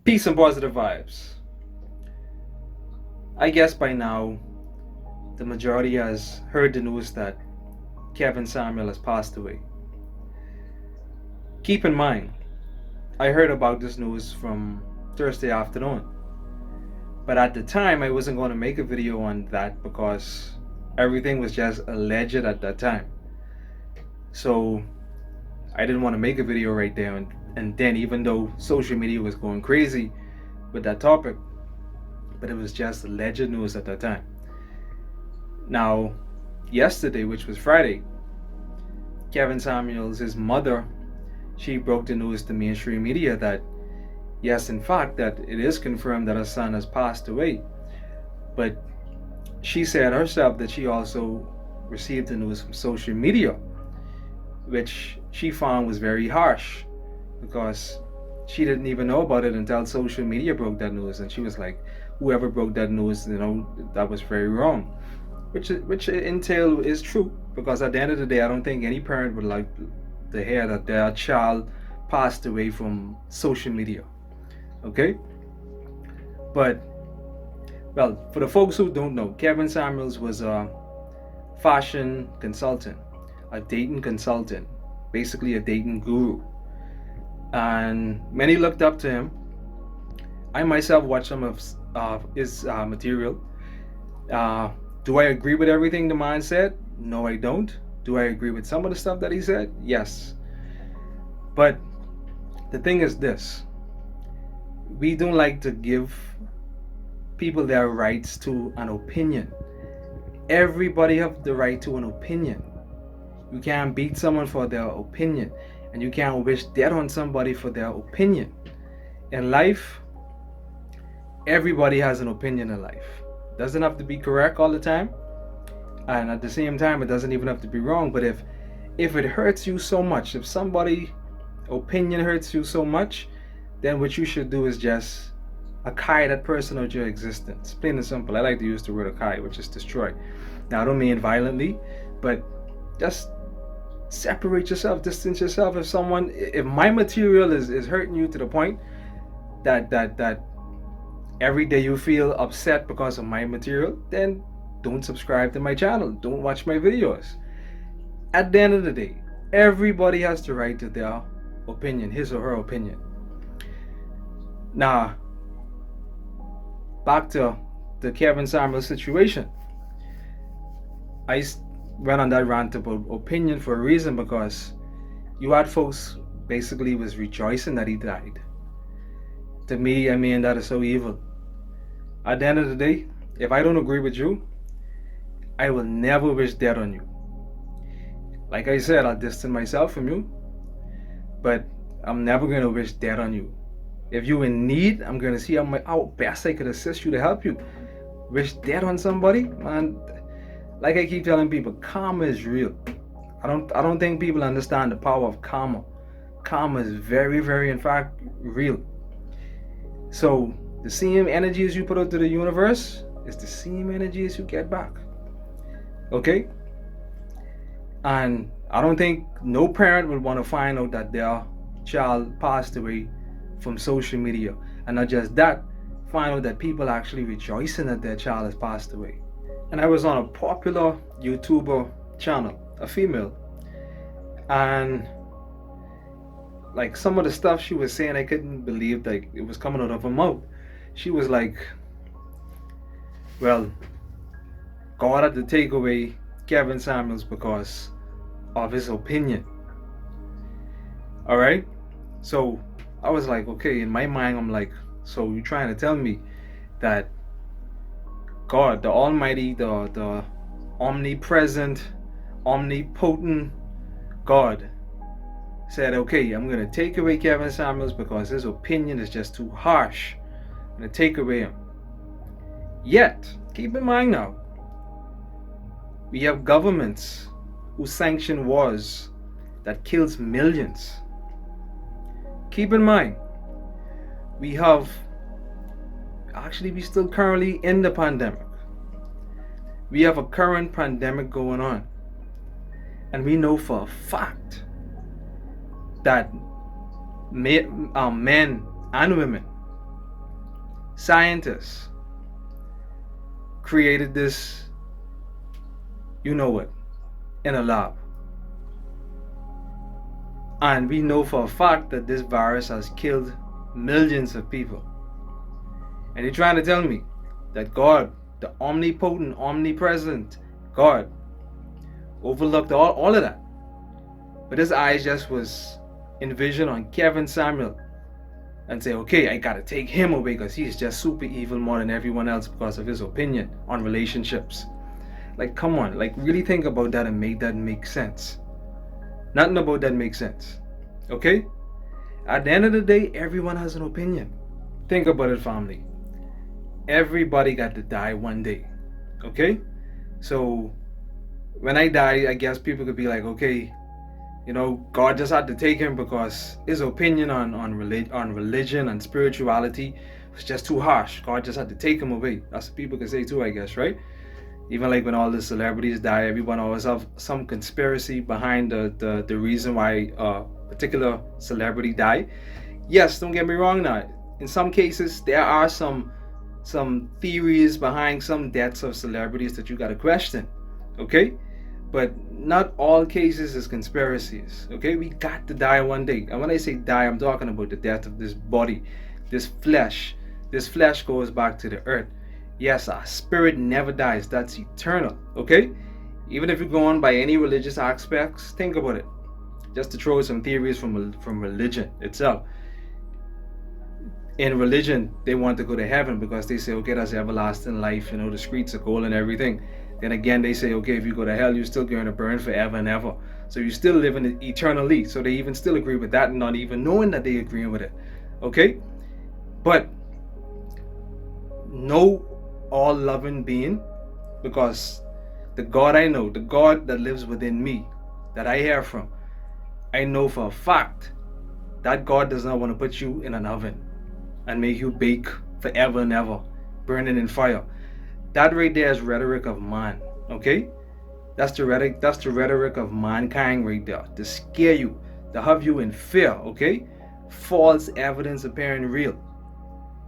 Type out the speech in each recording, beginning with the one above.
Peace and positive vibes. I guess by now the majority has heard the news that Kevin Samuel has passed away. Keep in mind, I heard about this news from Thursday afternoon. But at the time, I wasn't going to make a video on that because everything was just alleged at that time. So I didn't want to make a video right there and then, even though social media was going crazy with that topic, but it was just alleged news at that time. Now, yesterday, which was Friday, Kevin Samuels, his mother, she broke the news to mainstream media that yes, in fact, that it is confirmed that her son has passed away. But she said herself that she also received the news from social media, which she found was very harsh because she didn't even know about it until social media broke that news, and she was like, whoever broke that news, that was very wrong. Which entail is true, because at the end of the day, I don't think any parent would like to hear that their child passed away from social media. Okay? But, well, for the folks who don't know, Kevin Samuels was a fashion consultant, a dating consultant, basically a dating guru. And many looked up to him. I myself watched some of his material. Do I agree with everything the man said? No, I don't. Do I agree with some of the stuff that he said? Yes. But the thing is this: we don't like to give people their rights to an opinion. Everybody have the right to an opinion. You can't beat someone for their opinion, and you can't wish death on somebody for their opinion. In life, everybody has an opinion in life. Doesn't have to be correct all the time, and at the same time, it doesn't even have to be wrong. But if it hurts you so much, if somebody opinion hurts you so much, then what you should do is just acquire that person out of your existence. Plain and simple. I like to use the word acquire, which is destroy. Now, I don't mean violently, but just separate yourself, distance yourself. If my material is hurting you to the point that every day you upset because of my material, then don't subscribe to my channel. Don't watch my videos. At the end of the day, everybody has the right to their opinion, his or her opinion. Now, back to the Kevin Samuels situation. I went on that rant about opinion for a reason, because you had folks basically was rejoicing that he died. To me, that is so evil. At the end of the day, if I don't agree with you, I will never wish death on you. Like I said, I'll distance myself from you, but I'm never going to wish death on you. If you're in need, I'm going to see how best I could assist you to help you. Wish death on somebody, man. Like I keep telling people, karma is real. I don't think people understand the power of karma. Karma is very, very, in fact, real. So the same energies you put out to the universe is the same energies you get back. Okay? And I don't think no parent would want to find out that their child passed away from social media. And not just that, find out that people are actually rejoicing that their child has passed away. And I was on a popular YouTuber channel, a female, and like some of the stuff she was saying, I couldn't believe that it was coming out of her mouth. She was like, well, God had to take away Kevin Samuels because of his opinion. Alright? So I was like, okay, in my mind, I'm like, so you're trying to tell me that God, the Almighty, the omnipresent, omnipotent God said, okay, I'm going to take away Kevin Samuels because his opinion is just too harsh. I'm going to take away him. Yet, keep in mind now, we have governments who sanction wars that kills millions. Keep in mind, we still currently in the pandemic. We have a current pandemic going on. And we know for a fact that men and women scientists created this, you know what, in a lab. And we know for a fact that this virus has killed millions of people. And you're trying to tell me that God, the omnipotent, omnipresent God, overlooked all of that. But his eyes just was envisioned on Kevin Samuel and say, okay, I gotta take him away because he's just super evil more than everyone else because of his opinion on relationships. Like, come on, like really think about that and make that make sense. Nothing about that makes sense. Okay? At the end of the day, everyone has an opinion. Think about it, family. Everybody got to die one day. Okay? So when I die, I guess people could be like, okay, God just had to take him because his opinion on religion and spirituality was just too harsh. God just had to take him away. That's what people can say too, I guess, right? Even like when all the celebrities die, everyone always have some conspiracy behind the reason why a particular celebrity died. Yes, don't get me wrong now. In some cases, there are some theories behind some deaths of celebrities that you got to question. Okay? But not all cases is conspiracies. Okay? We got to die one day. And when I say die, I'm talking about the death of this body, this flesh. This flesh goes back to the earth. Yes, our spirit never dies. That's eternal. Okay? Even if you go on by any religious aspects, think about it. Just to throw some theories from religion itself. In religion, they want to go to heaven because they say, okay, that's everlasting life. The streets of gold and everything. Then again, they say, okay, if you go to hell, you're still going to burn forever and ever. So you're still living eternally. So they even still agree with that, not even knowing that they agree with it. Okay? But no all-loving being, because the God I know, the God that lives within me, that I hear from, I know for a fact that God does not want to put you in an oven and make you bake forever and ever, burning in fire. That right there is rhetoric of man. Okay? That's the rhetoric of mankind right there, to scare you, to have you in fear. Okay? False evidence appearing real.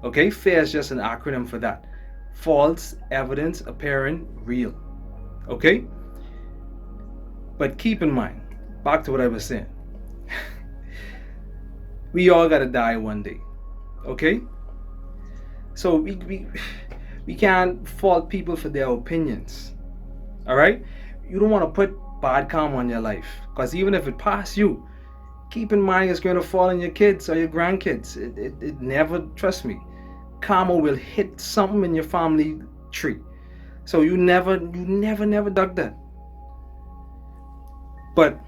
Okay? Fear is just an acronym for that. False evidence appearing real. Okay? But keep in mind, back to what I was saying. We all gotta die one day. Okay? So we can't fault people for their opinions. Alright? You don't want to put bad karma on your life. Because even if it passes you, keep in mind it's going to fall on your kids or your grandkids. It never, trust me, karma will hit something in your family tree. So you never duck that. But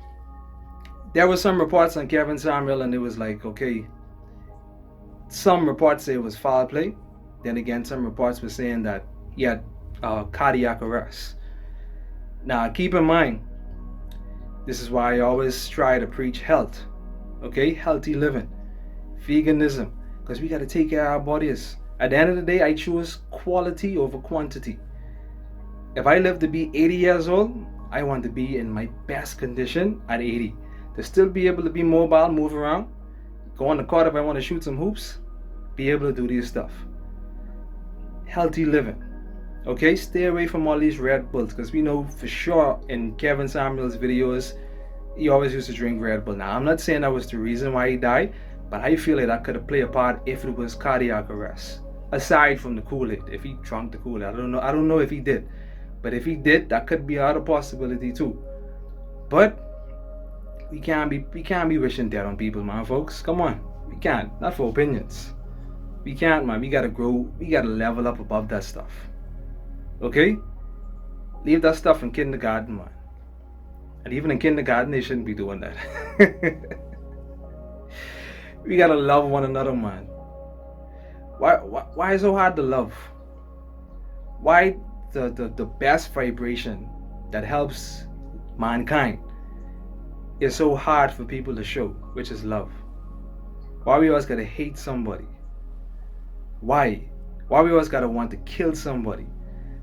there were some reports on Kevin Samuel, and it was like, okay, some reports say it was foul play. Then again, some reports were saying that he had cardiac arrest. Now, keep in mind, this is why I always try to preach health. Okay, healthy living, veganism, because we got to take care of our bodies. At the end of the day, I choose quality over quantity. If I live to be 80 years old, I want to be in my best condition at 80. To still be able to be mobile, move around, go on the court if I want to shoot some hoops, be able to do these stuff. Healthy living. Okay, stay away from all these Red Bulls, because we know for sure in Kevin Samuel's videos, he always used to drink Red Bull. Now, I'm not saying that was the reason why he died, but I feel like that could have played a part if it was cardiac arrest. Aside from the Kool-Aid, if he drank the Kool-Aid, I don't know if he did. But if he did, that could be another possibility too. But we can't be wishing death on people, man, folks. Come on. We can't. Not for opinions. We can't, man. We gotta grow. We gotta level up above that stuff. Okay? Leave that stuff in kindergarten, man. And even in kindergarten, they shouldn't be doing that. We gotta love one another, man. Why is it so hard to love? Why the best vibration that helps mankind is so hard for people to show, which is love? Why we always gotta hate somebody? Why we always gotta want to kill somebody?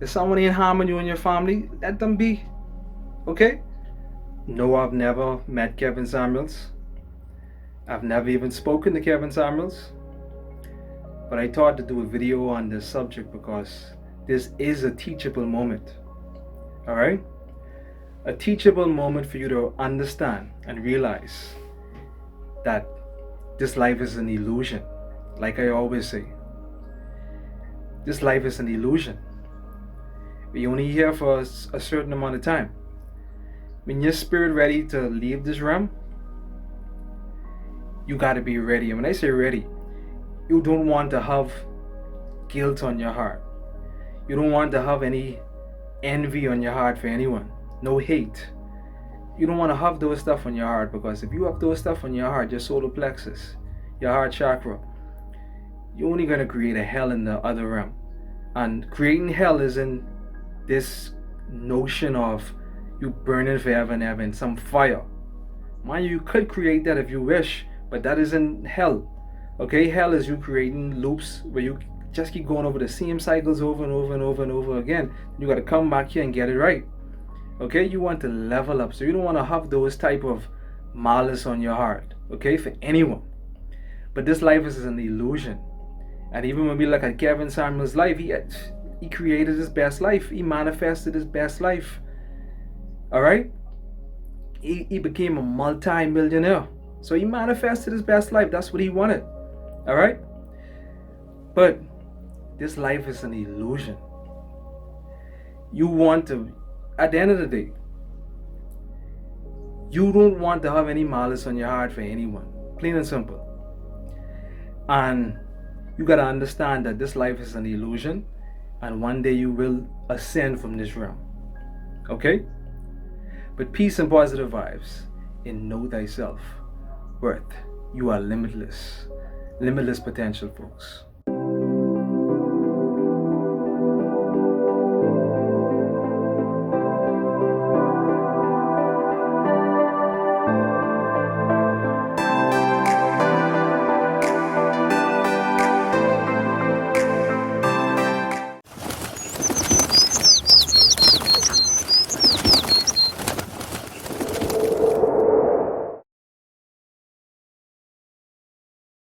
If someone ain't harming you and your family, let them be. Okay? No, I've never met Kevin Samuels. I've never even spoken to Kevin Samuels. But I thought to do a video on this subject because this is a teachable moment. All right? A teachable moment for you to understand and realize that this life is an illusion. Like I always say, this life is an illusion. We're only here for a certain amount of time. When your spirit ready to leave this realm, you got to be ready. And when I say ready, you don't want to have guilt on your heart. You don't want to have any envy on your heart for anyone. No hate. You don't want to have those stuff on your heart, because if you have those stuff on your heart, your solar plexus, your heart chakra, you're only going to create a hell in the other realm. And creating hell is in this notion of you burning forever and ever in some fire. Mind you could create that if you wish, but that isn't hell. Okay, hell is you creating loops where you just keep going over the same cycles over and over and over and over again. You got to come back here and get it right. Okay, you want to level up, so you don't want to have those type of malice on your heart, okay, for anyone. But this life is an illusion. And even when we look at Kevin Samuel's life, he created his best life. He manifested his best life. All right, he became a multi-millionaire. So he manifested his best life. That's what he wanted. All right, but this life is an illusion. You want to, at the end of the day, you don't want to have any malice on your heart for anyone. Plain and simple. And you got to understand that this life is an illusion, and one day you will ascend from this realm. Okay? But peace and positive vibes in Know Thyself Worth. You are limitless. Limitless potential, folks.